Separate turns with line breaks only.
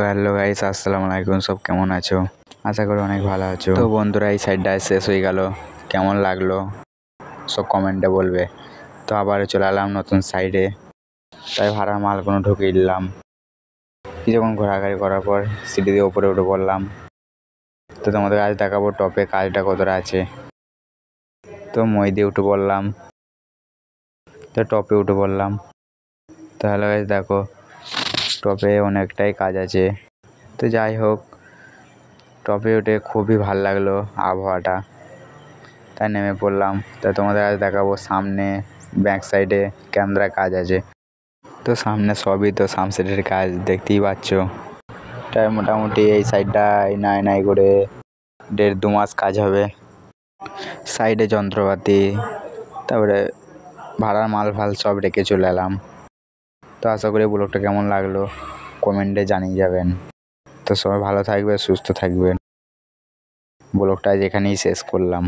Hello guys, আসসালামু আলাইকুম। সব কেমন আছো? আশা করি অনেক ভালো আছো। তো বন্ধুরা, এই সাইডটা শেষ হয়ে গেল, কেমন লাগলো সব কমেন্টে বলবে। তো আবার চলে এলাম নতুন সাইডে, তাই ভাড়ার মালগুলো ঢুকিয়ে দিলাম। কিছুক্ষণ ঘোরাঘুরি করার পর সিঁড়ি দিয়ে উপরে উঠে পড়লাম। তো তোমাদের আজ দেখাবো টপে কাজটা কতটা আছে। তো মই দিয়ে উঠে পড়লাম, তো টপে উঠে পড়লাম। তো হ্যালো গাইস, দেখো টপে অনেকটাই কাজ আছে। তো যাই হোক, টপে উঠে খুবই ভালো লাগলো আবহাওয়াটা, তাই নেমে পড়লাম। তাই তোমাদের আজ দেখাবো সামনে ব্যাক সাইডে ক্যামেরা কাজ আছে। তো সামনে সবই তো সানসেটের কাজ, দেখতেই পাচ্ছ। তাই মোটামুটি এই সাইডটা নাই করে 1.5-2 মাস কাজ হবে। সাইডে যন্ত্রপাতি, তারপরে ভাড়ার মাল ফাল সব রেখে চলে এলাম। তো আশা করি ব্লগটা কেমন লাগলো কমেন্টে জানিয়ে যাবেন। তো সবাই ভালো থাকবে, সুস্থ থাকবেন। ব্লগটা আজ এখানেই শেষ করলাম।